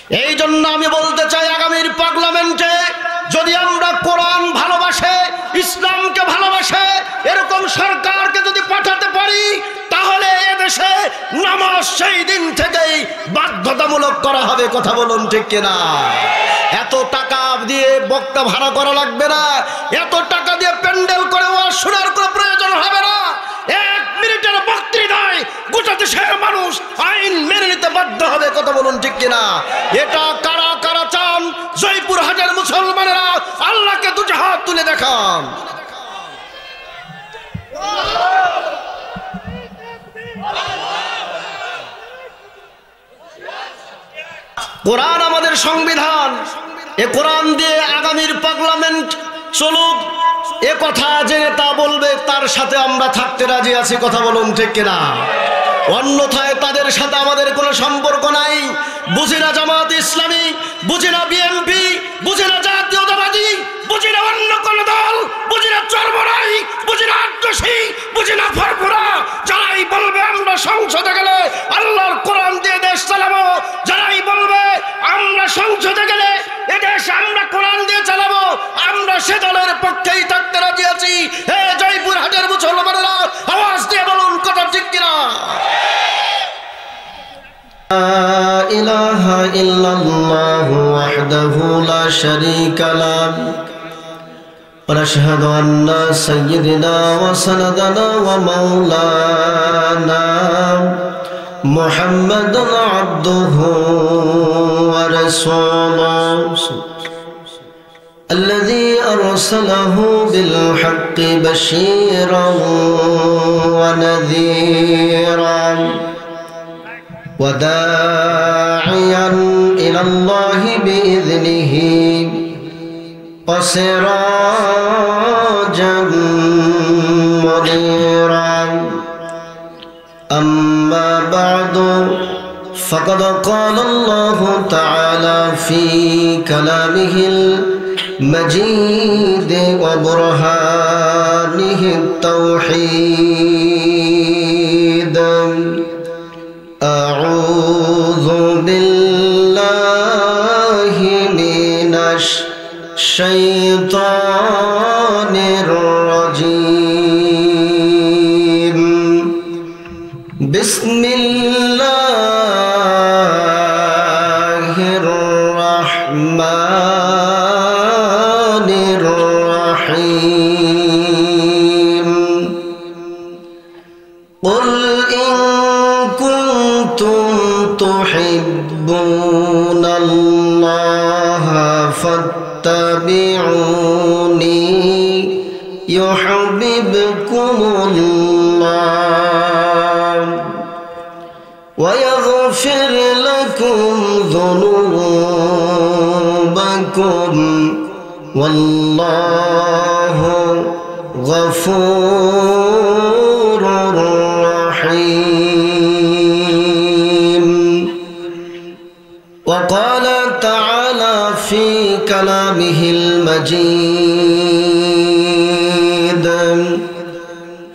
এই জন্য আমি বলতে চাই, আগামীর পার্লামেন্টে যদি আমরা কোরআন ভালোবাসে, ইসলামকে ভালোবাসে এরকম সরকারকে যদি পাঠাতে পারি, তাহলে এদেশে নামাজ সেই দিন থেকেই বাধ্যতামূলক করা হবে। কথা বলুন ঠিক কিনা? এত টাকা দিয়ে বক্তা ভাড়া করা লাগবে না, এত টাকা দিয়ে প্যান্ডেল করে ওয়াজ শোনার কোনো প্রয়োজন হবে না। 1 মিনিটের বক্তৃতায় গোটা দেশের মানুষ আইন মেনে নিতে বাধ্য হবে। কথা বলুন ঠিক কিনা? এটা কারা কারা চান? জয়পুরহাটের মুসলমানেরা আল্লাহকে দুটো হাত তুলে দেখান। কোরআন আমাদের সংবিধান, এ কোরআন দিয়ে আগামীর পার্লামেন্ট চলুক, এ কথা যে নেতা বলবে তার সাথে আমরা থাকতে রাজি আছি। কথা বলুন ঠিক কিনা? অন্যথায় তাদের সাথে আমাদের কোনো সম্পর্ক নাই। বুঝি না জামাত ইসলামী, বুঝি না বিএনপি, বুঝি না জাতীয়তাবাদী, বুঝি না অন্য কোন দল, বুঝি না চরমরাই, বুঝি না আট্টসি, বুঝি না ফরফুরা। যারাই বলবে আমরা সংসদে গেলে আল্লাহর কোরআন দিয়ে দেশ চালাবো, যারাই বলবে আমরা সংসদে গেলে এদেশ আমরা কোরআন দিয়ে চালাবো, আমরা সে দলের পক্ষেই থাকতে রাজি আছি। হে জয়পুরহাটের মুসলমানেরা, আওয়াজ দিয়ে বলুন কথা ঠিক কিনা? لا إله إلا الله وحده لا شريك له ونشهد أن سيدنا وسندنا ومولانا محمدا عبده ورسوله الذي أرسله بالحق بشيرا ونذيرا وداعيا إلى الله بإذنه وسراجا منيرا أما بعد فقد قال الله تعالى في كلامه المجيد وبرهانه التوحيد أعوذ بالله من الشيطان الرجيم بسم الله الرحمن الرحيم قل إن كنتم تحبون الله فاتبعوني يحببكم الله ويغفر لكم ذنوبكم والله غفور رحيم وقال تعالى في كلامه المجيد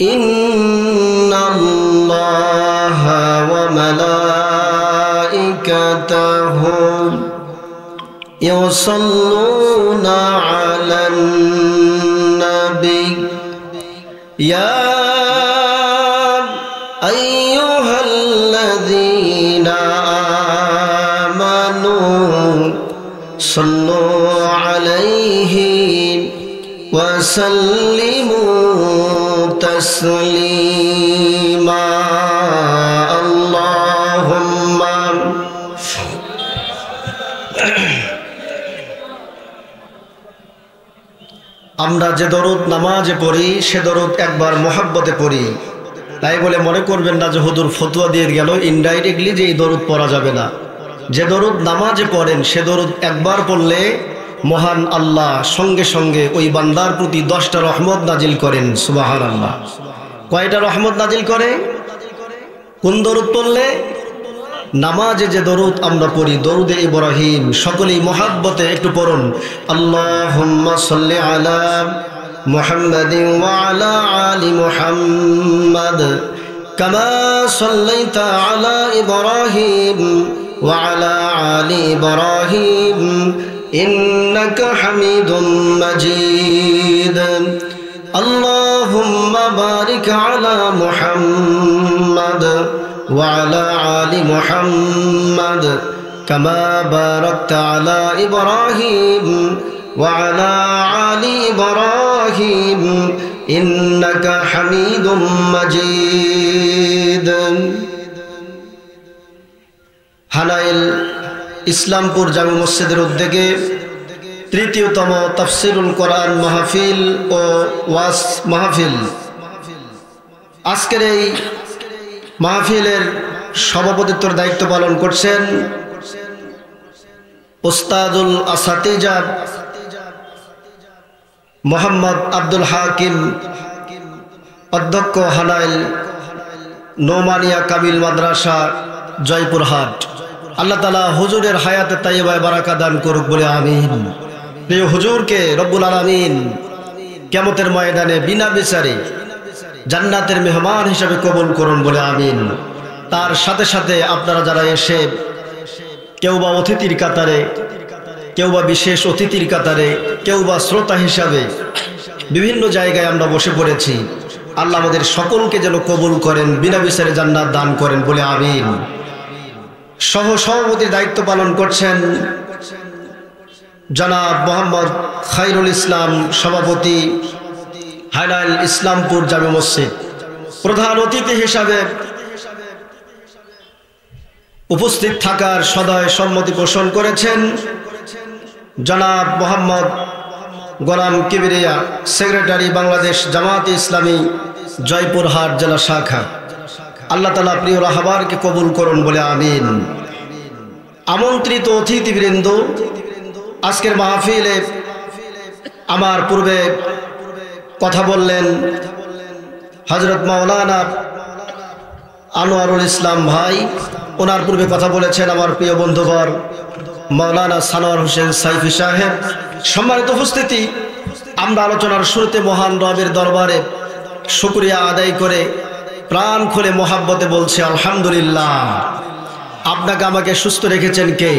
إن الله وملائكته يصلون على النبي يا أيها الذين آمنوا صلوا عليه وسلموا تسليما اللهم আমরা যে দরুদ নামাজে পড়ি সে দরুদ একবার মোহাব্বতে পড়ি। তাই বলে মনে করবেন না যে হুজুর ফতোয়া দিয়ে গেল ইনডাইরেক্টলি যে এই দরুদ পড়া যাবে না। যে দরুদ নামাজে পড়েন সে দরুদ একবার পড়লে মহান আল্লাহ সঙ্গে সঙ্গে ওই বান্দার প্রতি 10টা রহমত নাজিল করেন। সুবহানাল্লাহ। কয়টা রহমত নাজিল করে? কোন দরুদ পড়লে? নামাজে যে দরুদ আমরা পড়ি, দরুদে ইব্রাহিম, সকলেই মুহাব্বতে একটু পড়ুন। আল্লাহুম্মা সাল্লি আলা মুহাম্মাদিন ওয়া আলা আলি মুহাম্মাদ কামা সাল্লাইতা আলা ইব্রাহিম وعلى آل إبراهيم إنك حميد مجيد اللهم بارك على محمد وعلى آل محمد كما باركت على إبراهيم وعلى آل إبراهيم إنك حميد مجيد হানাইল ইসলামপুর জামে মসজিদের উদ্যোগে তৃতীয়তম তাফসিরুল কোরআন মাহফিল ও ওয়াজ মাহফিল। আজকের এই মাহফিলের সভাপতিত্বের দায়িত্ব পালন করছেন উস্তাদুল আসাতিজা মোহাম্মদ আব্দুল হাকিম, অধ্যক্ষ হানাইল নোমানিয়া কামিল মাদ্রাসা জয়পুরহাট। আল্লাহ তাআলা হুজুরের হায়াতে তাইয়্যিবায় বারাকা দান করুক বলে আমিন। প্রিয় হুজুরকে রব্বুল আলামিন কিয়ামতের ময়দানে বিনা বিচারে জান্নাতের মেহমান হিসেবে কবুল করুন বলে আমিন। তার সাথে সাথে আপনারা যারা এসে কেউ বা অতিথির কাতারে, কেউ বা বিশেষ অতিথির কাতারে, কেউ বা শ্রোতা হিসাবে বিভিন্ন জায়গায় আমরা বসে পড়েছি, আল্লাহ আমাদের সকলকে যেন কবুল করেন, বিনা বিচারে জান্নাত দান করেন বলে আমিন। সহ সভাপতির দায়িত্ব পালন করছেন জনাব মোহাম্মদ খায়রুল ইসলাম, সভাপতি হানাইল ইসলামপুর জামে মসজিদ। প্রধান অতিথি হিসাবে উপস্থিত থাকার সদয় সম্মতি পোষণ করেছেন জনাব মোহাম্মদ গোলাম কিবরিয়া, সেক্রেটারি বাংলাদেশ জামায়াতে ইসলামী জয়পুরহাট জেলা শাখা। আল্লাহ তাআলা প্রিয় রাহবারকে কবুল করুন বলে আমিন। আমন্ত্রিত অতিথিবৃন্দ, আজকের মাহফিলে আমার পূর্বে কথা বললেন হযরত মাওলানা আনোয়ারুল ইসলাম ভাই, ওনার পূর্বে কথা বলেছেন আমার প্রিয় বন্ধুবর মাওলানা সানোয়ার হোসেন সাইফি সাহেব। সম্মানিত উপস্থিতি, আমরা আলোচনার শুরুতে মহান রবের দরবারে শুকরিয়া আদায় করে প্রাণ খুলে মোহাব্বতে বলছি আলহামদুলিল্লাহ। আপনাকে আমাকে সুস্থ রেখেছেন কে?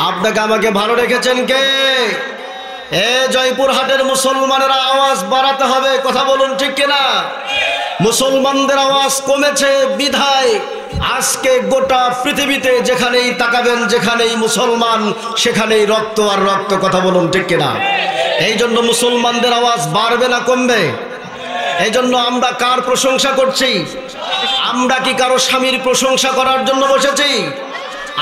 আপনাকে আমাকে ভালো রেখেছেন কে? এ জয়পুরহাটের মুসলমানেরা আওয়াজ বাড়াতে হবে, কথা বলুন ঠিক কিনা? মুসলমানদের আওয়াজ কমেছে বিধায় আজকে গোটা পৃথিবীতে যেখানেই তাকাবেন, যেখানেই মুসলমান সেখানেই রক্ত আর রক্ত, কথা বলুন ঠিক কিনা? এই জন্য মুসলমানদের আওয়াজ বাড়বে না কমবে? এই জন্য আমরা কার প্রশংসা করছি? আমরা কি কারো স্বামীর প্রশংসা করার জন্য বসেছি?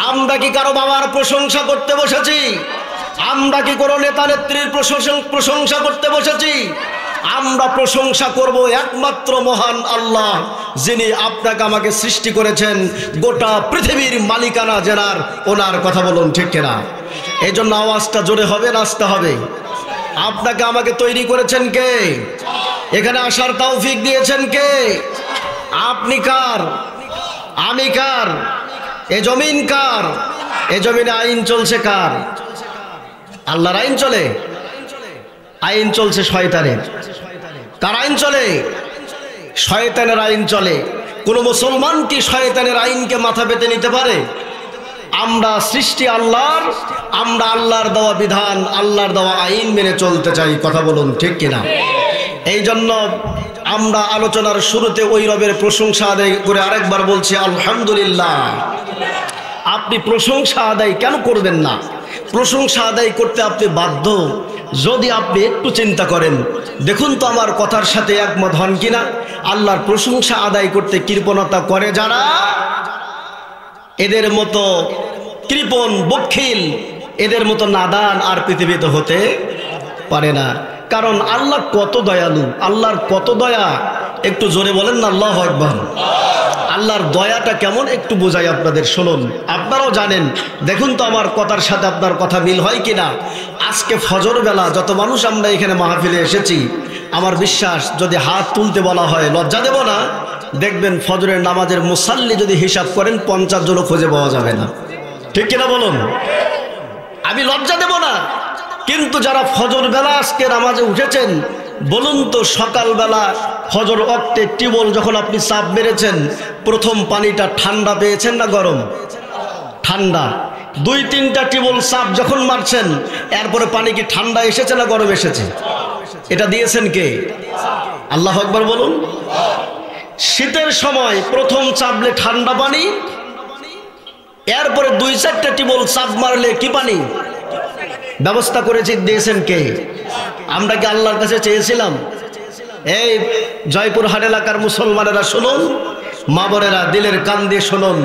আমরা কি কারো বাবার প্রশংসা করতে বসেছি? আমরা কি কোনো নেতা নেত্রীর প্রশংসা করতে বসেছি? আমরা প্রশংসা করব একমাত্র মহান আল্লাহ, যিনি আপনাকে আমাকে সৃষ্টি করেছেন, গোটা পৃথিবীর মালিকানা জেনার ওনার, কথা বলুন ঠিক কিনা? এই জন্য আওয়াজটা জোরে হবে, নাচতে হবে। আপনাকে আমাকে তৈরি করেছেন কে? এখানে আসার তৌফিক দিয়েছেন কে? আপনি কার? আমি কার? এ জমিন কার? এ জমিনে আইন চলছে কার? আল্লাহর আইন চলে? আইন চলছে শয়তানের। কার আইন চলে? শয়তানের আইন চলে। কোন মুসলমান কি শয়তানের আইনকে মাথা পেতে নিতে পারে? আমরা সৃষ্টি আল্লাহর, আমরা আল্লাহর দেওয়া বিধান, আল্লাহর দেওয়া আইন মেনে চলতে চাই, কথা বলুন ঠিক কিনা? এই জন্য আমরা আলোচনার শুরুতে ওই রবের প্রশংসা আদায় করে আরেকবার বলছি আলহামদুলিল্লাহ। আপনি প্রশংসা আদায় কেন করবেন না? প্রশংসা আদায় করতে আপনি বাধ্য যদি আপনি একটু চিন্তা করেন। দেখুন তো আমার কথার সাথে একমত হন কিনা? আল্লাহর প্রশংসা আদায় করতে কৃপণতা করে যারা, এদের মতো কৃপণ বখিল, এদের মতো নাদান আর পৃথিবীতে হতে পারে না। কারণ আল্লাহ কত দয়ালু, আল্লাহর কত দয়া, একটু জোরে বলেন না আল্লাহু আকবার। আল্লাহর দয়াটা কেমন একটু বোঝাই আপনাদের, শুনুন। আপনারাও জানেন, দেখুন তো আমার কথার সাথে আপনার কথা মিল হয় কিনা। আজকে ফজর বেলা যত মানুষ আমরা এখানে মাহফিলে এসেছি, আমার বিশ্বাস যদি হাত তুলতে বলা হয় লজ্জা দেব না। দেখবেন ফজরের নামাজের মুসাল্লি যদি হিসাব করেন 50 জনও খুঁজে পাওয়া যাবে না, ঠিক কিনা বলুন? আমি লজ্জা দেব না, কিন্তু যারা ফজর বেলা আজকে নামাজে উঠেছেন, বলুন তো সকালবেলা ফজর ওয়াক্তে টিউবওয়েল যখন আপনি চাপ মেরেছেন, প্রথম পানিটা ঠান্ডা পেয়েছেন না গরম? ঠান্ডা। 2-3টা টিউবওয়েল চাপ যখন মারছেন, এরপরে পানি কি ঠান্ডা এসেছে না গরম এসেছে? এটা দিয়েছেন কে? আল্লাহু আকবার বলুন। শীতের সময় প্রথম চাপলে ঠান্ডা পানি, এরপরে 2-4টা টিউবওয়েল চাপ মারলে কি পানি ব্যবস্থা করেছে, দিয়েছেন কে? আমরা কি আল্লাহর কাছে চেয়েছিলাম? এই জয়পুরহাট এলাকার মুসলমানেরা শুনুন, মা বোনেরা দিলের কান দিয়ে শুনুন,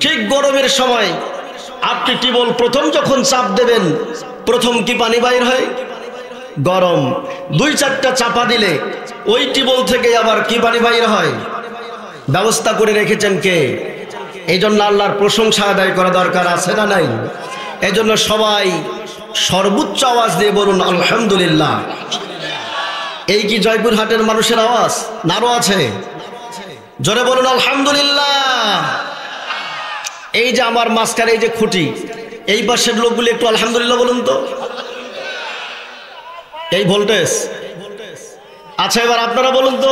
ঠিক গরমের সময় আপনি টিউবওয়েল প্রথম যখন চাপ দেবেন, প্রথম কি পানি বাইর হয়? গরম। 2-4টা চাপা দিলে ওই টিউবওয়েল থেকে আবার কি পানি বাইর হয়? ব্যবস্থা করে রেখেছেন কে? এই জন্য আল্লাহর প্রশংসা আদায় করা দরকার আছে না নাই? এই জন্য সবাই সর্বোচ্চ আওয়াজ দিয়ে বলুন আলহামদুলিল্লাহ। এই কি জয়পুরহাটের মানুষের আওয়াজ? নারো আছে, জোরে বলুন আলহামদুলিল্লাহ। এই যে আমার মাঝখানে এই যে খুঁটি, এই পাশের লোকগুলি একটু আলহামদুলিল্লাহ বলুন তো। এই ভোল্টেজ আচ্ছা, এবার আপনারা বলুন তো।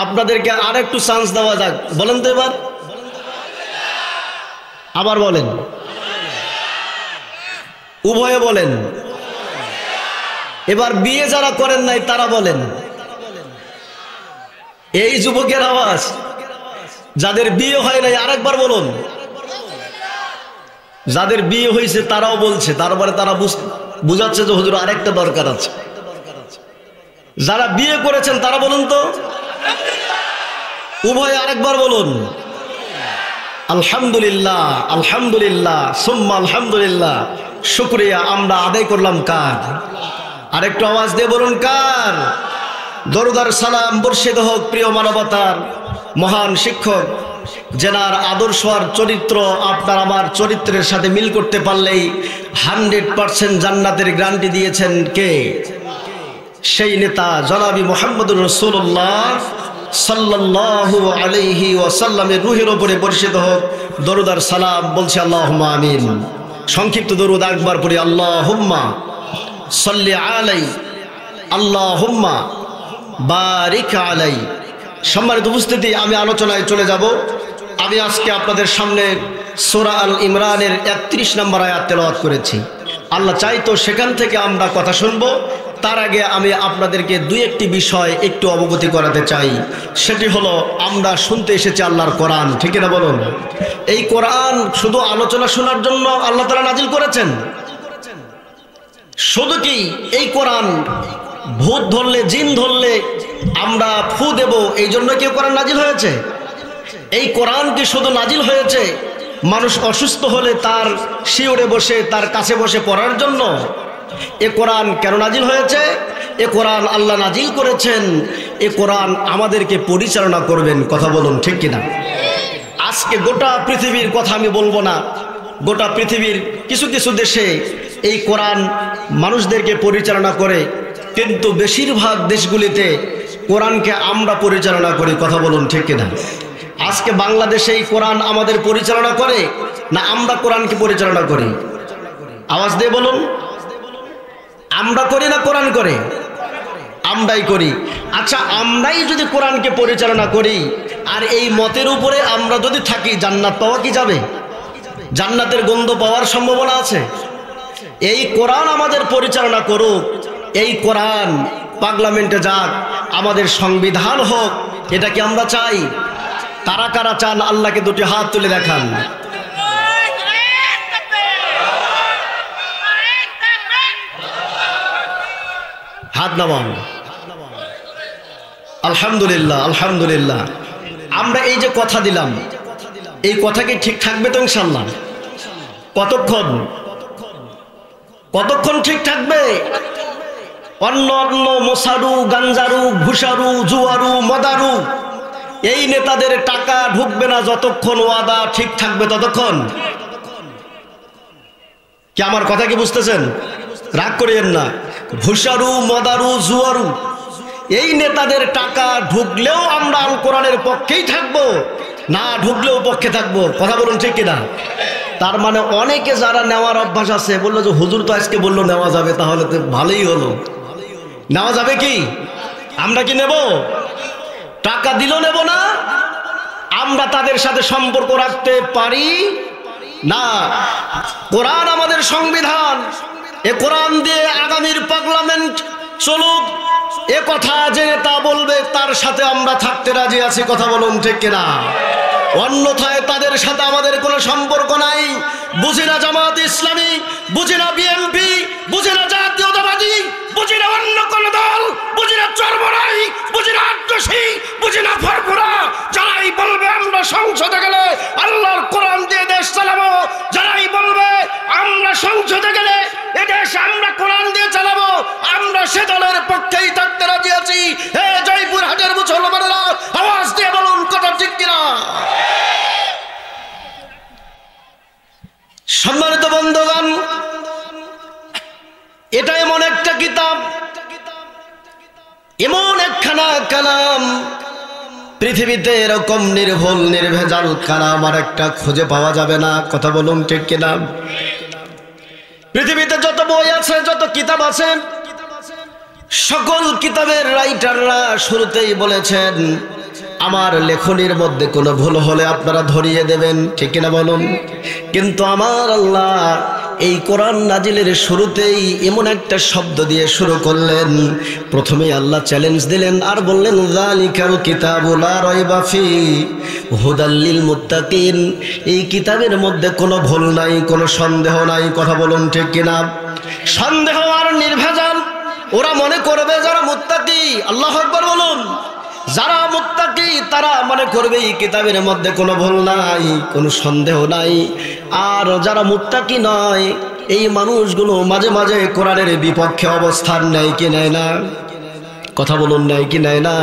আপনাদেরকে আর একটু চান্স দেওয়া যাক, বলেন তো এবার, আবার বলেন, উভয়ে বলেন। এবার বিয়ে যারা করেন নাই তারা বলেন। এই যুবকের আওয়াজ, যাদের বিয়ে হয় নাই আরেকবার বলুন। যাদের বিয়ে হয়েছে তারাও বলছে, তারপরে তারা বুঝাচ্ছে যে হুজুর আরেকটা দরকার আছে। যারা বিয়ে করেছেন তারা বলুন তো, উভয় আরেকবার বলুন আলহামদুলিল্লাহ। আলহামদুলিল্লাহ সুম্মা আলহামদুলিল্লাহ। শুকরিয়া আমরা আদায় করলাম কার? আরেকটু আওয়াজ দিয়ে বলুন কার? দরুদ আর সালাম বর্ষিত হোক প্রিয় মানবতার মহান শিক্ষক, যেনার আদর্শ আর চরিত্র আপনার আমার চরিত্রের সাথে মিল করতে পারলেই 100% জান্নাতের গ্যারান্টি দিয়েছেন কে? সেই নেতা জনাবি মুহাম্মদুর রাসূলুল্লাহ সাল্লাল্লাহু আলাইহি ওয়াসাল্লামের রূহের উপরে বর্ষিত হোক দরুদ আর সালাম। বলছি আল্লাহুম্মা আমিন। সংক্ষিপ্ত দরুদ একবার পড়ি, আল্লাহুম্মা সাল্লি আলাই, আল্লাহুম্মা বারিক আলাই। সম্মানিত উপস্থিতি, আমি আলোচনায় চলে যাব। আমি আজকে আপনাদের সামনে সূরা আল ইমরানের 31 নম্বর আয়াত তেলাওয়াত করেছি। আল্লাহ চাইতো সেখান থেকে আমরা কথা শুনবো। তার আগে আমি আপনাদেরকে 2-1টি বিষয় একটু অবগতি করাতে চাই। সেটি হলো, আমরা শুনতে এসেছি আল্লাহর কোরআন, ঠিক না বলুন? এই কোরআন শুধু আলোচনা শোনার জন্য আল্লাহ তাআলা নাজিল করেছেন? শুধু কি এই কোরআন ভূত ধরলে, জিন ধরলে আমরা ফু দেব এই জন্য কি কোরআন নাজিল হয়েছে? এই কোরআন কি শুধু নাজিল হয়েছে মানুষ অসুস্থ হলে তার শিওরে বসে, তার কাছে বসে পড়ার জন্য? এ কোরআন কেন নাজিল হয়েছে? এ কোরআন আল্লাহ নাজিল করেছেন, এ কোরআন আমাদেরকে পরিচালনা করবেন। কথা বলুন ঠিক কিনা? আজকে গোটা পৃথিবীর কথা আমি বলবো না, গোটা পৃথিবীর কিছু কিছু দেশে এই কোরআন মানুষদেরকে পরিচালনা করে, কিন্তু বেশিরভাগ দেশগুলিতে কোরআনকে আমরা পরিচালনা করি। কথা বলুন ঠিক কিনা? আজকে বাংলাদেশে এই কোরআন আমাদের পরিচালনা করে না আমরা কোরআনকে পরিচালনা করি? আওয়াজ দিয়ে বলুন, আমরা করি না কোরআন করে? আমরাই করি। আচ্ছা, আমরাই যদি কোরআনকে পরিচালনা করি আর এই মতের উপরে আমরা যদি থাকি, জান্নাত পাওয়া কি যাবে? জান্নাতের গন্ধ পাওয়ার সম্ভাবনা আছে? এই কোরআন আমাদের পরিচালনা করুক, এই কোরআন পার্লামেন্টে যাক, আমাদের সংবিধান হোক, এটা কি আমরা চাই? কারা কারা চান আল্লাহকে দুটি হাত তুলে দেখান। হাত নামান। আলহামদুলিল্লাহ, আলহামদুলিল্লাহ। আমরা এই যে কথা দিলাম, এই কথা কি ঠিক থাকবে তো ইনশাআল্লাহ? কতক্ষণ কতক্ষণ ঠিক থাকবে? অন্য অন্য মশারু, গাঞ্জারু, ঘুষারু, জুয়ারু, মদারু এই নেতাদের টাকা ঢুকবে না যতক্ষণ ওয়াদা ঠিক থাকবে ততক্ষণ। কি আমার কথা কি বুঝতেছেন? রাগ করিয়েন না। ঘুষারু, মদারু, জুয়ারু এই নেতাদের টাকা ঢুকলেও আমরা আল কোরআনের পক্ষেই থাকবো, না ঢুকলেও পক্ষে থাকবো। কথা বলুন ঠিক কিনা? তার মানে অনেকে যারা নেওয়ার অভ্যাস আছে বললো যে হুজুর তো আজকে বললো নেওয়া যাবে, তাহলে তো ভালোই হলো। নেওয়া যাবে কি? আমরা কি নেব? টাকা দিলেও নেব না, আমরা তাদের সাথে সম্পর্ক রাখতে পারি না। কোরআন আমাদের সংবিধান, এ কোরআন দিয়ে আগামীর পার্লামেন্ট চলুক, এ কথা যে নেতা বলবে তার সাথে আমরা থাকতে রাজি আছি, কথা বলুন ঠিক কিনা? অন্যথায় তাদের সাথে আমাদের কোনো সম্পর্ক নাই। বুঝি না জামাত ইসলামী, বুঝি না বিএনপি, বুঝি না জাতীয়তাবাদী, বুঝি না অন্য কোন দল, বুঝি না চরমরাই, বুঝি না আট্টসি, বুঝি না ফরফরা। যারাই বলবে আমরা সংসদে গেলে আল্লাহর কোরআন দিয়ে দেশ চালাবো, যারাই বলবে আমরা সংসদে গেলে এ দেশ আমরা কোরআন দিয়ে চালাবো, আমরা সে দলের পক্ষেই থাকতে রাজি আছি। হে জয়পুরহাটের মুসলমানেরা, আওয়াজ দিয়ে বলুন কথা ঠিক কিনা? সম্মানিত বন্ধুগণ, এটা এমন একটা কিতাব, এমন একখানা কালাম, পৃথিবীতে এরকম নির্ভুল নির্ভেজাল কালাম আর একটা খুঁজে পাওয়া যাবে না, কথা বলুন ঠিক কিনা? পৃথিবীতে যত বই আছে, যত কিতাব আছে, সকল কিতাবের রাইটাররা শুরুতেই বলেছেন আমার লেখনির মধ্যে কোনো ভুল হলে আপনারা ধরিয়ে দেবেন, ঠিক কিনা বলুন? কিন্তু আমার আল্লাহ এই কোরআন নাজিলের শুরুতেই এমন একটা শব্দ দিয়ে শুরু করলেন। প্রথমেই আল্লাহ চ্যালেঞ্জ দিলেন আর বললেন যালিকাল কিতাবু লা রাইবা ফিহি হুদাল লিল মুত্তাকিন। এই কিতাবের মধ্যে কোনো ভুল নাই, কোনো সন্দেহ নাই, কথা বলুন ঠিক কিনা? সন্দেহ আর নির্ভেজাল ওরা মনে করবে যারা মুত্তাকি, আল্লাহু আকবার বলুন, যারা মুত্তাকি তারা মনে করবে এই কিতাবের মধ্যে কোনো ভুল নাই, কোনো সন্দেহ নাই। আর যারা মুত্তাকি নয় এই মানুষগুলো মাঝে মাঝে কোরআনের বিপক্ষে অবস্থান নেয় কি নেয় না, কথা বলুন, নেয় কি নেয় না?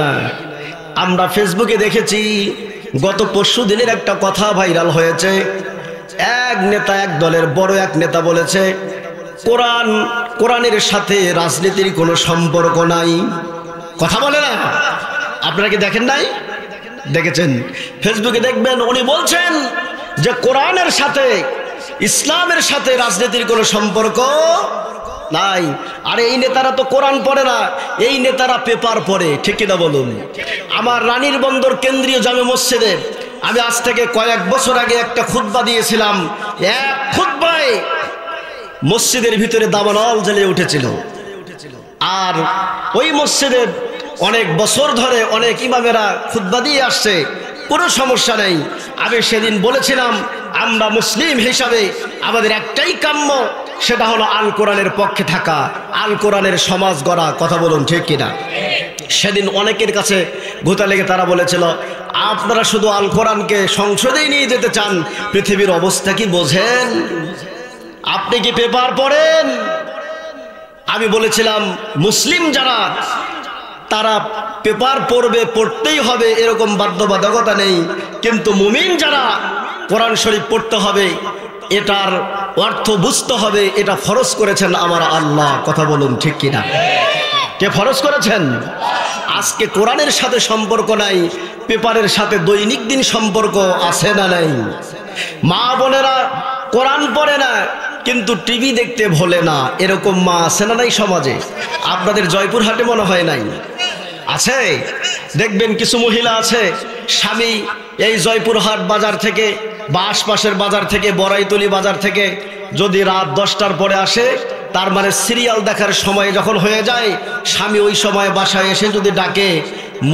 আমরা ফেসবুকে দেখেছি গত পরশু দিনের একটা কথা ভাইরাল হয়েছে। এক নেতা, এক দলের বড় এক নেতা বলেছে কোরআনের সাথে রাজনীতির কোনো সম্পর্ক নাই, কথা বলে না? আপনারা কি দেখেন নাই? দেখেছেন? ফেসবুকে দেখবেন উনি বলছেন যে কোরআনের সাথে, ইসলামের সাথে রাজনীতির কোনো সম্পর্ক নাই। আর এই নেতারা তো কোরআন পড়ে না, এই নেতারা পেপার পড়ে, ঠিক কিনা বলুন? আমার রানীর বন্দর কেন্দ্রীয় জামে মসজিদে আমি আজ থেকে কয়েক বছর আগে একটা খুতবা দিয়েছিলাম। এক খুতবায় মসজিদের ভিতরে দাবানল জ্বলে উঠেছিল। আর ওই মসজিদে অনেক বছর ধরে অনেক ইমামেরা খুতবা দিয়ে আসছে, কোনো সমস্যা নেই। আমি সেদিন বলেছিলাম আমরা মুসলিম হিসাবে আমাদের একটাই কাম্য, সেটা হলো আল কোরআনের পক্ষে থাকা, আল কোরআনের সমাজ গড়া, কথা বলুন ঠিক কিনা? সেদিন অনেকের কাছে গোতা লেগে তারা বলেছিল আপনারা শুধু আল কোরআনকে সংসদেই নিয়ে যেতে চান, পৃথিবীর অবস্থা কি বোঝেন? আপনি কি পেপার পড়েন? আমি বলেছিলাম মুসলিম যারা তারা পেপার পড়বে, পড়তেই হবে এরকম বাধ্যবাধকতা নেই, কিন্তু মুমিন যারা কোরআন শরীফ পড়তে হবে, এটার অর্থ বুঝতে হবে, এটা ফরজ করেছেন আমার আল্লাহ, কথা বলুন ঠিক কিনা? কে ফরজ করেছেন? আজকে কোরআনের সাথে সম্পর্ক নাই, পেপারের সাথে দৈনিক দিন সম্পর্ক আছে না নাই? মা বোনেরা কোরআন পড়ে না কিন্তু টিভি দেখতে ভোলে না, এরকম মা আছে না নাই সমাজে? আপনাদের জয়পুরহাটে মনে হয় নাই? আছে। দেখবেন কিছু মহিলা আছে, স্বামী এই জয়পুরহাট বাজার থেকে বা আশপাশের বাজার থেকে, বড়াইতলি বাজার থেকে যদি রাত 10টার পরে আসে, তার মানে সিরিয়াল দেখার সময় যখন হয়ে যায়, স্বামী ওই সময় বাসায় এসে যদি ডাকে,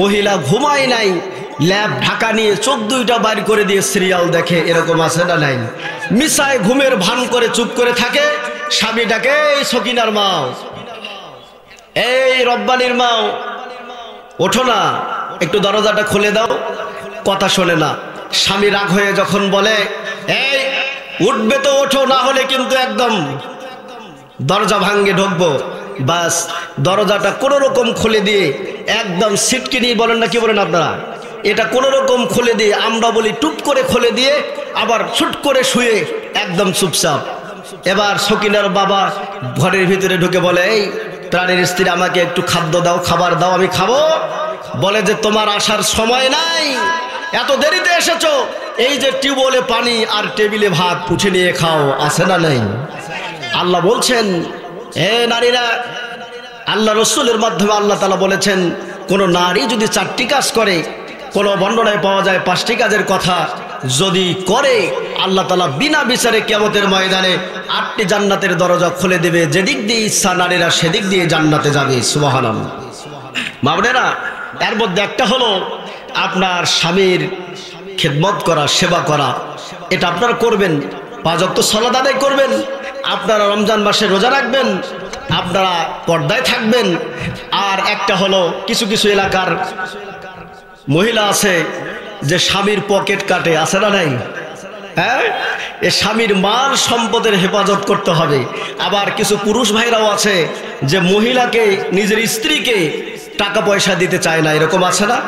মহিলা ঘুমায় নাই, ল্যাব ঢাকা নিয়ে চোখ দুইটা বাইর করে দিয়ে সিরিয়াল দেখে, এরকম আছে না নাই? মিসায় ঘুমের ভান করে চুপ করে থাকে, স্বামী ডাকে এই সকিনার মাও, এই রব্বানির মাও, ওঠো না, একটু দরজাটা খুলে দাও, কথা শোনে না। স্বামী রাগ হয়ে যখন বলে এই উঠবে তো ওঠো, না হলে কিন্তু একদম দরজা ভাঙ্গে ঢুকবো, বাস দরজাটা কোনো রকম খুলে দিয়ে একদম সিটকে নিয়ে, বলেন না কি বলেন আপনারা, এটা কোনো রকম খুলে দিয়ে, আমরা বলি টুপ করে খুলে দিয়ে আবার ছুট করে শুয়ে একদম চুপচাপ। এবার সকিনার বাবা ঘরের ভিতরে ঢুকে বলে এই প্রাণের স্ত্রী আমাকে একটু খাদ্য দাও, খাবার দাও, আমি খাবো। বলে যে তোমার আসার সময় নাই, এত দেরিতে এসেছো, এই যে টিউবওয়েলে পানি আর টেবিলে ভাত পুছে নিয়ে খাও, আছে না নাই? আল্লাহ বলছেন হে নারীরা, আল্লাহ রসুলের মাধ্যমে আল্লাহ তাআলা বলেছেন কোন নারী যদি 4টি কাজ করে কোন বর্ণনায় পাওয়া যায় 5টি কাজের কথা যদি করে আল্লাহ তাআলা বিনা বিচারে কিয়ামতের ময়দানে 8টি জান্নাতের দরজা খুলে দেবে, যেদিক দিয়ে ইচ্ছা নারীরা সেদিক দিয়ে জান্নাতে যাবে। সুবহানাল্লাহ। মা বোনেরা, এর মধ্যে একটা হলো আপনার স্বামীর খেদমত করা, সেবা করা। এটা আপনারা করবেন, 5 ওয়াক্ত সালাত আদায় করবেন, আপনারা রমজান মাসে রোজা রাখবেন, আপনারা পর্দায় থাকবেন। আর একটা হলো কিছু কিছু এলাকার মহিলা আছে যে স্বামীর পকেট কাটে, আছে না নাই? হ্যাঁ, এ স্বামীর মাল সম্পদের হেফাজত করতে হবে। আবার কিছু পুরুষ ভাইরাও আছে যে মহিলাকে, নিজের স্ত্রীকে টাকা পয়সা দিতে চায় না, এরকম আছে না?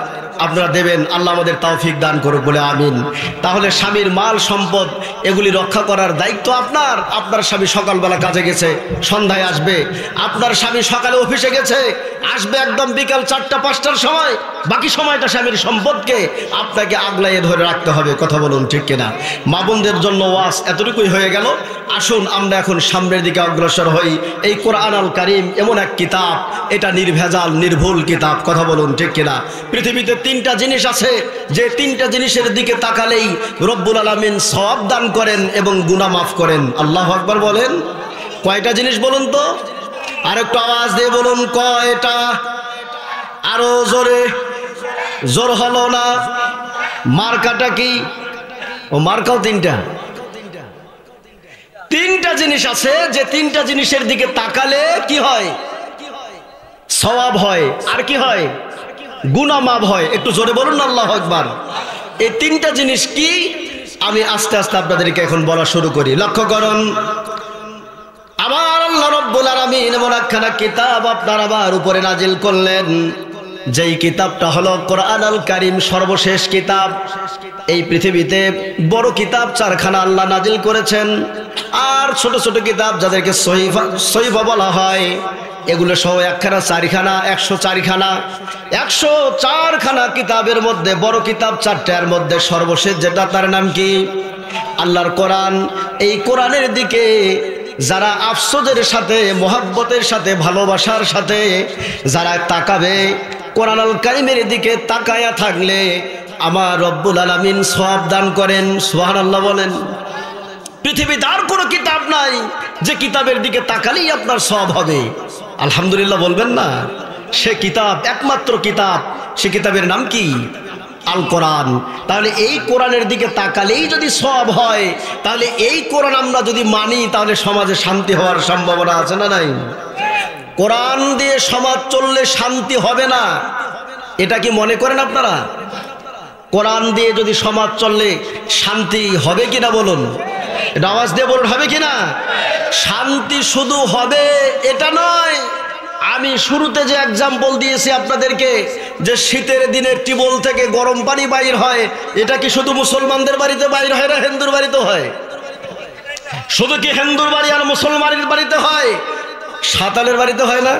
আপনারা দেবেন, আল্লাহ আমাদের তৌফিক দান করুক বলে আমিন। তাহলে স্বামীর মাল সম্পদ এগুলি রক্ষা করার দায়িত্ব আপনার। আপনার স্বামী সকালবেলা কাজে গেছে, সন্ধ্যায় আসবে। আপনার স্বামী সকালে অফিসে গেছে, আসবে একদম বিকাল 4টা-5টার সময়। বাকি সময়টা স্বামীর সম্পদকে আপনাকে আগলাইয়ে ধরে রাখতে হবে। কথা বলুন, ঠিক কিনা? মা বোনদের জন্য ওয়াজ এতটুকুই হয়ে গেল। আসুন আমরা এখন সামনের দিকে অগ্রসর হই। এই কোরআন আল কারীম এমন এক কিতাব, এটা নির্ভেজাল নির্ভুল কিতাব। কথা বলুন, ঠিক কিনা? পৃথিবীতে 3টা জিনিস আছে যে 3টা জিনিসের দিকে তাকালেই রব্বুল আলামিন সওয়াব দান করেন এবং গুনাহ মাফ করেন। আল্লাহু আকবার বলেন। কয়টা জিনিস বলুন তো? আর একটু আওয়াজ দিয়ে বলুন, কয়টা? আরো জোরে। জোর হলো না। মার্কাটা কি? ও মার্কাও 3টা। 3টা জিনিস আছে যে 3টা জিনিসের দিকে তাকালে কি হয়? সওয়াব হয়। আর কি হয়? গুনাহ মাফ হয়। একটু জোরে বলুন আল্লাহু আকবার। এই 3টা জিনিস কি? আমি আস্তে আস্তে আপনাদেরকে এখন বলা শুরু করি। লক্ষ্য করুন, আমার আল্লাহ রাব্বুল আলামিন এমন একখানা কিতাব আপনার আমার উপরে নাজিল করলেন, যেই কিতাবটা হলো কোরআন আল কারীম, সর্বশেষ কিতাব। এই পৃথিবীতে বড় কিতাব 4খানা আল্লাহ নাজিল করেছেন, আর ছোট ছোট কিতাব যাদেরকে সহিফা বলা হয়, এগুলো সহ 1খানা 4খানা, 104খানা। 104খানা কিতাবের মধ্যে বড় কিতাব 4টার মধ্যে সর্বশেষ যেটা, তার নাম কি? আল্লাহর কোরআন। এই কোরআনের দিকে যারা আফসোসের সাথে, মোহাব্বতের সাথে, ভালোবাসার সাথে যারা তাকাবে, কোরআন আল কারীমের দিকে তাকায়া থাকলে আমার রব্বুল আলামিন সওয়াব দান করেন। সুবহানাল্লাহ বলেন। পৃথিবীতে আর কোনো কিতাব নাই যে কিতাবের দিকে তাকালেই আপনার সওয়াব হবে। আলহামদুলিল্লাহ বলবেন না? সে কিতাব, একমাত্র কিতাব, সে কিতাবের নাম কি? আল কোরআন। তাহলে এই কোরআনের দিকে তাকালেই যদি সওয়াব হয়, তাহলে এই কোরআন আমরা যদি মানি, তাহলে সমাজে শান্তি হওয়ার সম্ভাবনা আছে না নাই? কোরআন দিয়ে সমাজ চললে শান্তি হবে না, এটা কি মনে করেন আপনারা? কোরআন দিয়ে যদি সমাজ চললে শান্তি হবে কিনা বলুন? এটা আওয়াজ দিয়ে বলুন, হবে কিনা? শান্তি শুধু হবে এটা নয়, আমি শুরুতে যে এক্সাম্পল দিয়েছি আপনাদেরকে, যে শীতের দিনে টিউবওয়েল থেকে গরম পানি বাইর হয়, এটা কি শুধু মুসলমানদের বাড়িতে বাইর হয় না হিন্দুর বাড়িতে হয়? শুধু কি হিন্দুর বাড়ি আর মুসলমানের বাড়িতে হয়? সাঁতালের বাড়িতে হয় না?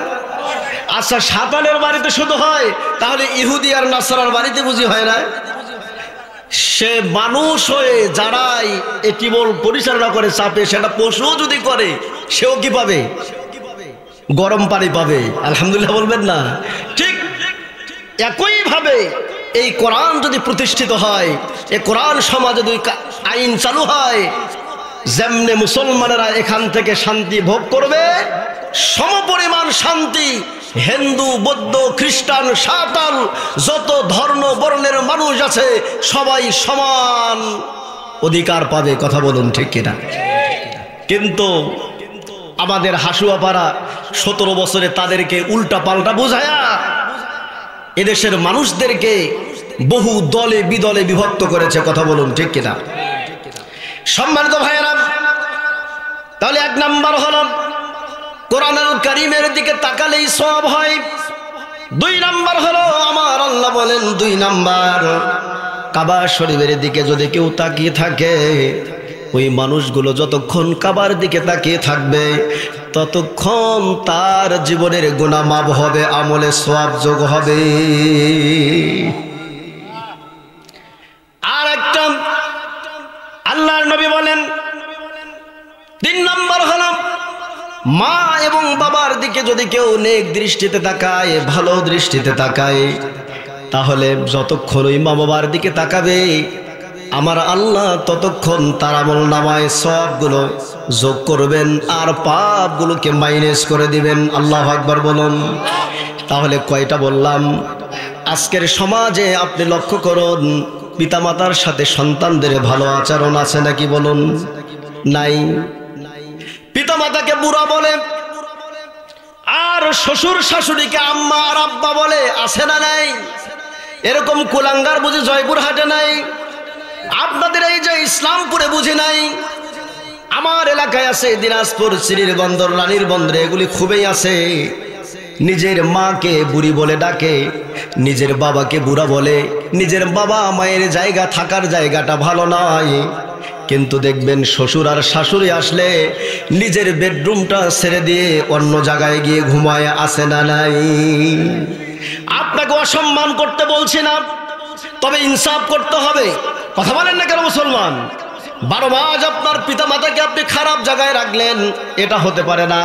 আচ্ছা, সাঁতালের বাড়িতে শুধু হয়, তাহলে ইহুদি আর নাসারার বাড়িতে বুঝি হয় না? সে মানুষ হয়ে যারাই এই টিউবওয়েল পরিচালনা করে চাপে, সেটা পশু যদি করে, সেও কি পাবে? গরম পানি পাবে। আলহামদুলিল্লাহ বলবেন না? ঠিক একইভাবে এই কোরআন যদি প্রতিষ্ঠিত হয়, এই কোরআন সমাজে যদি আইন চালু হয়, যেমনে মুসলমানেরা এখান থেকে শান্তি ভোগ করবে, সমপরিমাণ শান্তি হিন্দু, বৌদ্ধ, খ্রিস্টান, সাঁওতাল যত ধর্ম বর্ণের মানুষ আছে সবাই সমান অধিকার পাবে। কথা বলুন, ঠিক কিনা? কিন্তু আমাদের হাসুয়াপাড়া 17 বছরে তাদেরকে উল্টা পাল্টা বোঝায়া এদেশের মানুষদেরকে বহু দলে বিদলে বিভক্ত করেছে। কথা বলুন, ঠিক কিনা? সম্মানিত ভাইয়েরা, তাহলে 1 নাম্বার হলো কোরআনুল কারীমের দিকে তাকালেই সওয়াব হয়। 2 নাম্বার হলো আমার আল্লাহ বলেন, 2 নাম্বার, কাবা শরীফের দিকে যদি কেউ তাকিয়ে থাকে, ওই মানুষগুলো যতক্ষণ কাবার দিকে তাকিয়ে থাকবে ততক্ষণ তার জীবনের গুনাহ মাফ হবে, আমলে সওয়াব যোগ হবে। আর একটা আল্লাহর নবী বলেন, 3 নাম্বার হলো মা এবং বাবার দিকে যদি কেউ নেক দৃষ্টিতে তাকায়, ভালো দৃষ্টিতে তাকায়, তাহলে যতক্ষণ ওই মা বাবার দিকে তাকাবে আমার আল্লাহ ততক্ষণ তার আমল নামায় সবগুলো যোগ করবেন আর পাপগুলোকে মাইনাস করে দিবেন। আল্লাহু আকবার বলুন। তাহলে কয়টা বললাম? আজকের সমাজে আপনি লক্ষ্য করুন, পিতামাতার সাথে সন্তানদের ভালো আচরণ আছে নাকি বলুন? নাই। পিতামাতাকে বুড়া বলে আর শ্বশুর শাশুড়িকে আম্মা আর আব্বা বলে, আছে না নাই? এরকম কুলাঙ্গার বুঝি জয়পুরহাটে নাই? আপনাদের এই যে ইসলামপুরে বুঝি নাই? আমার এলাকায় আছে, দিনাজপুর, শ্রীর বন্দর, রানীর বন্দরে এগুলি খুবই আছে। নিজের মাকে বুড়ি বলে ডাকে, নিজের বাবাকে বুড়া বলে। নিজের বাবা মায়ের জায়গা, থাকার জায়গাটা ভালো নয়, কিন্তু দেখবেন শ্বশুর আর শাশুড়ি আসলে নিজের বেডরুমটা ছেড়ে দিয়ে অন্য জায়গায় গিয়ে ঘুমায়, আছে না নাই? আপনাকে অসম্মান করতে বলছি না, তবে ইনসাফ করতে হবে। কথা বলেন না কেন মুসলমান? 12 মাস আপনার পিতা মাতাকে আপনি খারাপ জায়গায় রাখলেন, এটা হতে পারে না।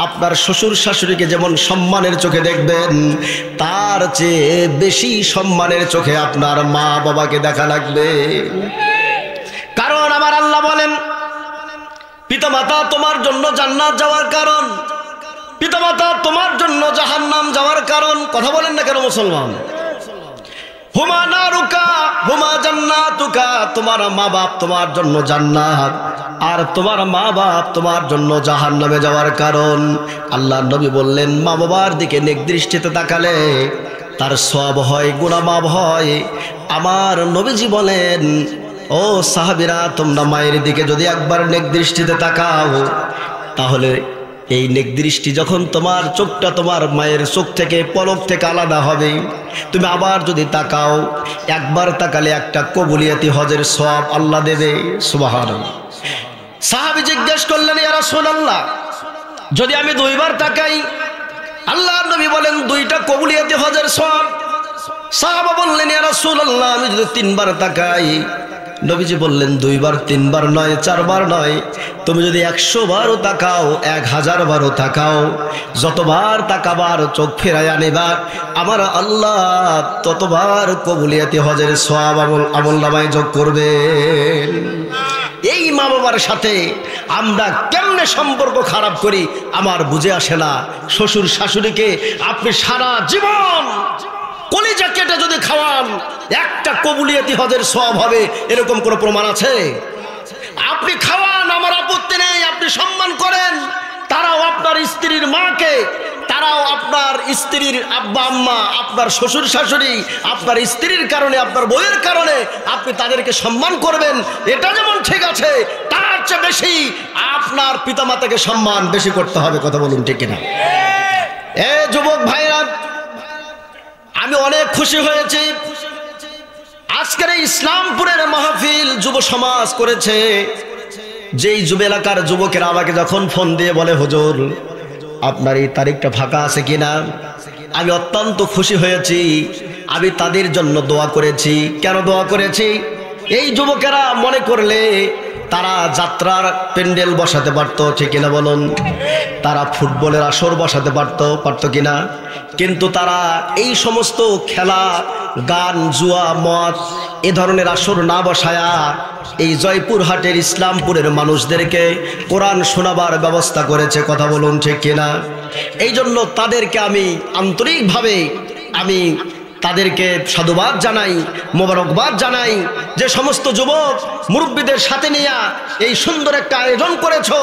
আপনার শ্বশুর শাশুড়িকে যেমন সম্মানের চোখে দেখবেন, তার চেয়ে বেশি সম্মানের চোখে আপনার মা বাবাকে দেখা লাগবে। কারণ আমার আল্লাহ বলেন, পিতামাতা তোমার জন্য জান্নাত যাওয়ার কারণ, পিতামাতা তোমার জন্য জাহান্নাম যাওয়ার কারণ। কথা বলেন না কেন মুসলমান? হুমা নারুকা হুমা জান্নাতুকা, তোমার মা বাপ তোমার জন্য জান্নাত, আর তোমার মা বাপ তোমার জন্য জাহান্নামে যাওয়ার কারণ। আল্লাহর নবী বললেন, মা বাবার দিকে নেক দৃষ্টিতে তাকালে তার সওয়াব হয়, গুনাহ মাফ হয়। আমার নবীজি বলেন, ও সাহাবীরা, তোমরা মায়ের দিকে যদি একবার নেক দৃষ্টিতে তাকাও, তাহলে এই নেক দৃষ্টি যখন তোমার চোখটা তোমার মায়ের চোখ থেকে, পলক থেকে আলাদা হবে, তুমি আবার যদি তাকাও, একবার তাকালে একটা কবুলিয়াতি হজের সওয়াব আল্লাহ দেবে। সুবহানাল্লাহ। সাহাবী জিজ্ঞেস করলেন, ইয়া রাসূলুল্লাহ, যদি আমি 2 বার তাকাই? আল্লাহর নবী বলেন, 2টা কবুলিয়াতি হজের সওয়াব। সাহাবা বললেন, ইয়া রাসূলুল্লাহ, আমি যদি 3 বার তাকাই? নবীজি বললেন, 2 বার 3 বার নয়, 4 বার নয়, তুমি যদি 100 বারও তাকাও, 1000 বারও তাকাও, যতবার তাকাবার চোখ ফেরায় আনিবার, আমার আল্লাহ ততবার কবুলিয়াতি হজের সওয়াব আমল নামায় যোগ করবেন। এই মা বাবার সাথে আমরা কেমনে সম্পর্ক খারাপ করি আমার বুঝে আসে না। শ্বশুর শাশুড়িকে আপনি সারা জীবন কলিজা কেটে যদি খাওয়ান, একটা কবুলিয়াতি হজের সওয়াব হবে, এরকম কোনো প্রমাণ আছে? আপনি খাওয়ান, আমার আপত্তি নেই, আপনি সম্মান করেন। তারাও আপনার স্ত্রীর মাকে, তারাও আপনার স্ত্রীর আব্বা আম্মা, আপনার শ্বশুর শাশুড়ি, আপনার স্ত্রীর কারণে, আপনার বউয়ের কারণে আপনি তাদেরকে সম্মান করবেন, এটা যেমন ঠিক আছে, তার চেয়ে বেশি আপনার পিতামাতাকে সম্মান বেশি করতে হবে। কথা বলুন, ঠিক কিনা? এ যুবক ভাইরা, আমি অনেক খুশি হয়েছি আজকের এই ইসলামপুরের মাহফিল যুব সমাজ করেছে। যেই যুব এলাকার যুবকেরা আমাকে যখন ফোন দিয়ে বলে, হুজুর আপনার এই তারিখটা ফাঁকা আছে কিনা, আমি অত্যন্ত খুশি হয়েছি। আমি তাদের জন্য দোয়া করেছি। কেন দোয়া করেছি? এই যুবকেরা মনে করলে তারা যাত্রার প্যান্ডেল বসাতে পারতো, ঠিক কিনা বলুন? তারা ফুটবলের আসর বসাতে পারতো কিনা? কিন্তু তারা এই সমস্ত খেলা, গান, জুয়া, মদ, এ ধরনের আসর না বসায়া এই জয়পুরহাটের ইসলামপুরের মানুষদেরকে কোরআন শোনাবার ব্যবস্থা করেছে। কথা বলুন, ঠিক কিনা? এই জন্য তাদেরকে আমি আন্তরিকভাবে আমি তাদেরকে সাধুবাদ জানাই, মোবারকবাদ জানাই। যে সমস্ত যুবক মুরব্বীদের সাথে নিয়ে এই সুন্দর একটা আয়োজন করেছো,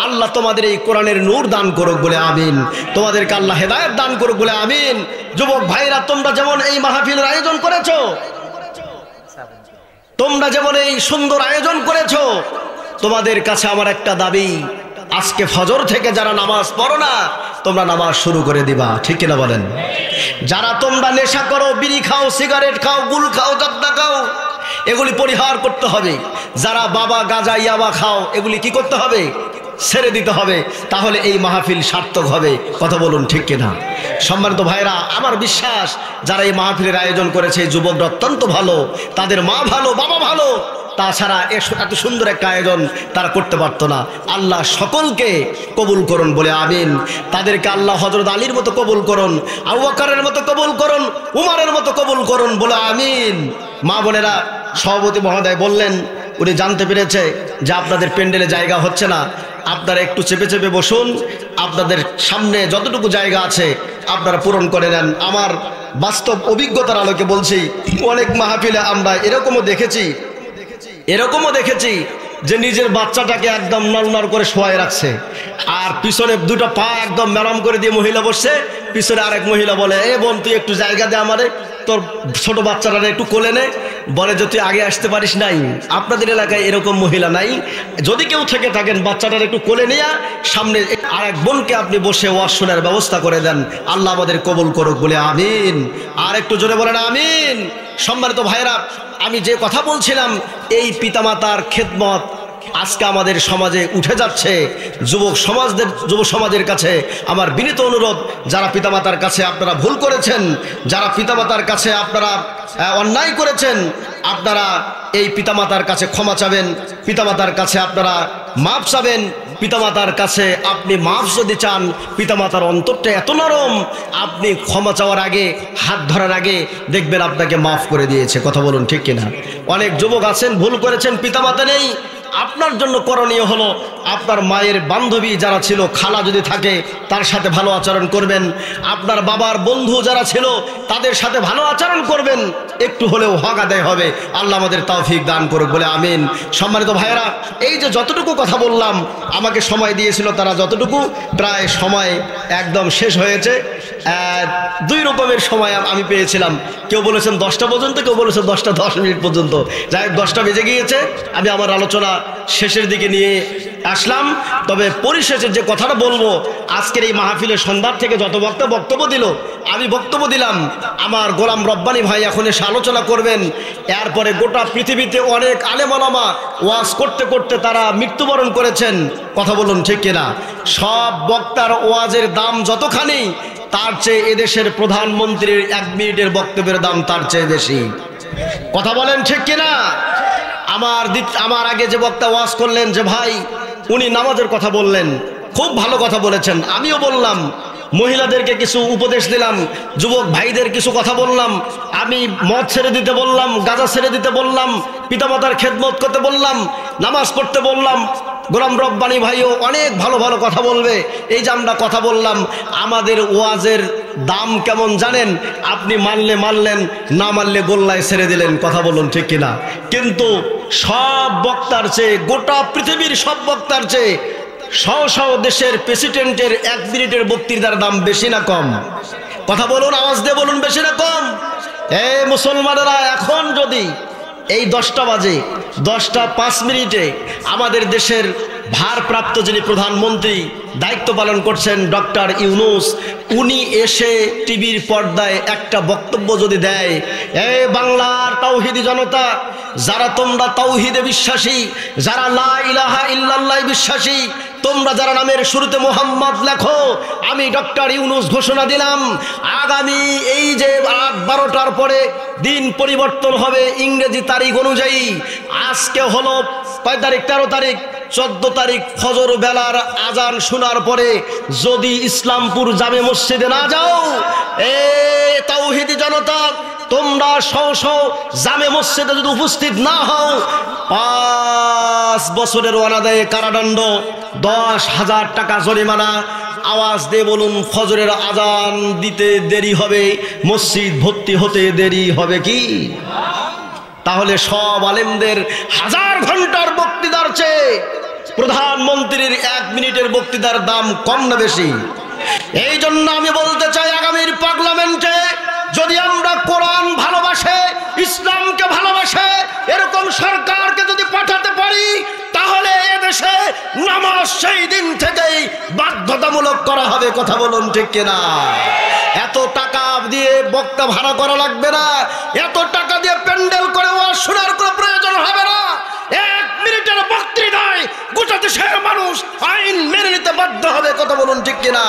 আল্লাহ তোমাদের এই কোরআনের নূর দান করুক বলে আমিন। তোমাদেরকে আল্লাহ হেদায়েত দান করুক বলে আমিন। যুবক ভাইরা, তোমরা যেমন এই মাহফিলের আয়োজন করেছো, তোমরা যেমন এই সুন্দর আয়োজন করেছো, তোমাদের কাছে আমার একটা দাবি, আজকে ফজর থেকে যারা নামাজ পড়ো না, তোমরা নামাজ শুরু করে দিবা, ঠিক কিনা বলেন? যারা তোমরা নেশা করো, বিড়ি খাও, সিগারেট খাও, গুল খাও, জর্দা খাও, এগুলি পরিহার করতে হবে। যারা বাবা, গাঁজা, ইয়াবা খাও, এগুলি কি করতে হবে? ছেড়ে দিতে হবে। তাহলে এই মাহফিল সার্থক হবে। কথা বলুন, ঠিক কিনা? সম্মানিত ভাইরা, আমার বিশ্বাস যারা এই মাহফিলের আয়োজন করেছে, যুবকরা অত্যন্ত ভালো, তাদের মা ভালো, বাবা ভালো, তাছাড়া এত সুন্দর একটা আয়োজন তারা করতে পারতো না। আল্লাহ সকলকে কবুল করুন বলে আমিন। তাদেরকে আল্লাহ হযরত আলীর মতো কবুল করুন, আবু বকরের মতো কবুল করুন, উমরের মতো কবুল করুন বলে আমিন। মা বোনেরা, সভাপতি মহোদয় বললেন উনি জানতে পেরেছে যে আপনাদের প্যান্ডেলে জায়গা হচ্ছে না, আপনারা একটু চেপে চেপে বসুন, আপনাদের সামনে যতটুকু জায়গা আছে আপনারা পূরণ করে নেন। আমার বাস্তব অভিজ্ঞতার আলোকে বলছি, অনেক মাহফিলে আমরা এরকমও দেখেছি যে নিজের বাচ্চাটাকে একদম নড়নড় করে শোয়ায় রাখছে, আর পিছনে দুটো পা একদম মেরাম করে দিয়ে মহিলা বসছে, পিছনে আরেক মহিলা বলে, এ বোন তুই একটু জায়গা দে আমারে, তোর ছোট বাচ্চাটা একটু কোলে নে। বলে যে তুই আগে আসতে পারিস নাই? আপনাদের এলাকায় এরকম মহিলা নাই? যদি কেউ থেকে থাকেন বাচ্চাটার একটু কোলে নিয়ে সামনে আরেক বোনকে আপনি বসে ওয়াজ শোনার ব্যবস্থা করে দেন। আল্লাহ আমাদের কবুল করুক বলে আমিন। আর একটু জোরে বলেন আমিন। সম্মানিত ভাইরা, আমি যে কথা বলছিলাম, এই পিতামাতার খেদমত আজকে আমাদের সমাজে উঠে যাচ্ছে। যুব সমাজের কাছে আমার বিনীত অনুরোধ, যারা পিতামাতার কাছে আপনারা ভুল করেছেন, যারা পিতামাতার কাছে আপনারা অন্যায় করেছেন, আপনারা এই পিতামাতার কাছে ক্ষমা চাবেন, পিতামাতার কাছে আপনারা মাপ চাবেন। পিতামাতার কাছে আপনি মাফ যদি চান, পিতামাতার অন্তরটা এত নরম, আপনি ক্ষমা চাওয়ার আগে, হাত ধরার আগে দেখবেন আপনাকে মাফ করে দিয়েছে। কথা বলুন ঠিক কিনা? অনেক যুবক আছেন ভুল করেছেন, পিতামাতা নেই। আপনার জন্য করণীয় হলো আপনার মায়ের বান্ধবী যারা ছিল, খালা যদি থাকে তার সাথে ভালো আচরণ করবেন। আপনার বাবার বন্ধু যারা ছিল তাদের সাথে ভালো আচরণ করবেন, একটু হলেও হক আদায় হবে। আল্লাহ আমাদের তৌফিক দান করুক বলে আমিন। সম্মানিত ভাইয়েরা, এই যে যতটুকু কথা বললাম, আমাকে সময় দিয়েছিল তারা যতটুকু, প্রায় সময় একদম শেষ হয়েছে। দুই রকমের সময় আমি পেয়েছিলাম, কেউ বলেছেন 10টা পর্যন্ত, কেউ বলেছেন 10টা 10 মিনিট পর্যন্ত। যাই হোক, 10টা বেজে গিয়েছে, আমি আমার আলোচনা শেষের দিকে নিয়ে আসলাম। তবে পরিশেষে যে কথাটা বলবো, আজকের এই মাহফিলের সন্ধ্যার থেকে যত বক্তব্য দিল, আমি বক্তব্য দিলাম, আমার গোলাম রব্বানী ভাই এখন এসে আলোচনা করবেন। এরপরে গোটা পৃথিবীতে অনেক আলেম ওলামা ওয়াজ করতে করতে তারা মৃত্যুবরণ করেছেন। কথা বলুন ঠিক কিনা? সব বক্তার ওয়াজের দাম যতখানি, তার চেয়ে এদেশের প্রধানমন্ত্রীর 1 মিনিটের বক্তব্যের দাম তার চেয়ে বেশি। কথা বলেন ঠিক কিনা? আমার আগে যে বক্তা ওয়াজ করলেন, যে ভাই উনি নামাজের কথা বললেন, খুব ভালো কথা বলেছেন। আমিও বললাম, মহিলাদেরকে কিছু উপদেশ দিলাম, যুবক ভাইদের কিছু কথা বললাম, আমি মদ ছেড়ে দিতে বললাম, গাঁজা ছেড়ে দিতে বললাম, পিতামাতার খেদমত করতে বললাম, নামাজ পড়তে বললাম। গোলাম রব্বানী ভাইও অনেক ভালো ভালো কথা বলবে। এই যে আমরা কথা বললাম, আমাদের ওয়াজের দাম কেমন জানেন? আপনি মানলে মানলেন, না মানলে গোল্লায় ছেড়ে দিলেন। কথা বলুন ঠিক কিনা? কিন্তু সব বক্তার চেয়ে, গোটা পৃথিবীর সব বক্তার চেয়ে শহ দেশের প্রেসিডেন্টের 1 মিনিটের বক্তৃতার দাম বেশি না কম? কথা বলুন, আওয়াজ দিয়ে বলুন, বেশি না কম? এই মুসলমানেরা, এখন যদি এই 10টা বাজে 10টা 5 মিনিটে আমাদের দেশের ভারপ্রাপ্ত যিনি প্রধানমন্ত্রী দায়িত্ব পালন করছেন ডক্টর ইউনূস, উনি এসে টিভির পর্দায় একটা বক্তব্য যদি দেয়, এই বাংলার তাওহীদি জনতা, যারা তোমরা তাওহীদে বিশ্বাসী, যারা লা ইলাহা ইল্লাল্লাহ বিশ্বাসী, তোমরা যারা নামের শুরুতে মোহাম্মদ লেখো, আমি ডক্টর ইউনূস ঘোষণা দিলাম, আগামী এই যে 12টার পরে দিন পরিবর্তন হবে ইংরেজি তারিখ অনুযায়ী। আজকে হলো কয় তারিখ? 13 তারিখ। 14 তারিখ ফজর বেলার আজান শোনার পরে যদি ইসলামপুর জামে মসজিদে না যাও, এ তাওহীদি জনতা, তোমরা শও জামে মসজিদে যদি উপস্থিত না হও, 5 বছরের অনাদায়ে কারাদণ্ড, 10,000 টাকা জরিমানা। আওয়াজ দিয়ে বলুন, ফজরের আজান দিতে দেরি হবে, মসজিদ ভর্তি হতে দেরি হবে কি? তাহলে সব আলেমদের 1000 ঘন্টার বক্তৃতার চেয়ে প্রধানমন্ত্রীর 1 মিনিটের বক্তৃতার দাম কম না বেশি? এই জন্য আমি বলতে চাই, আগামীর পার্লামেন্টে যদি আমরা কোরআন ভালোবাসে, ইসলামকে ভালোবাসে এরকম সরকারকে যদি পাঠাতে পারি, তাহলে এদেশে নামাজ সেই দিন থেকেই বাধ্যতামূলক করা হবে। কথা বলুন ঠিক কিনা? এত টাকা দিয়ে বক্তা ভাড়া করা লাগবে না, এত টাকা দিয়ে প্যান্ডেল করে ওয়াজ শোনার কোনো প্রয়োজন হবে না। 1 মিনিটের বক্তৃতায় গোটা দেশের মানুষ আইন মেনে নিতে বাধ্য হবে। কথা বলুন ঠিক কিনা?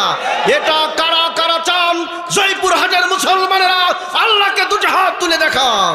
এটা কারা কারা চান? জয়পুরহাটের মুসলমানেরা আল্লাহকে 2 হাত তুলে দেখান।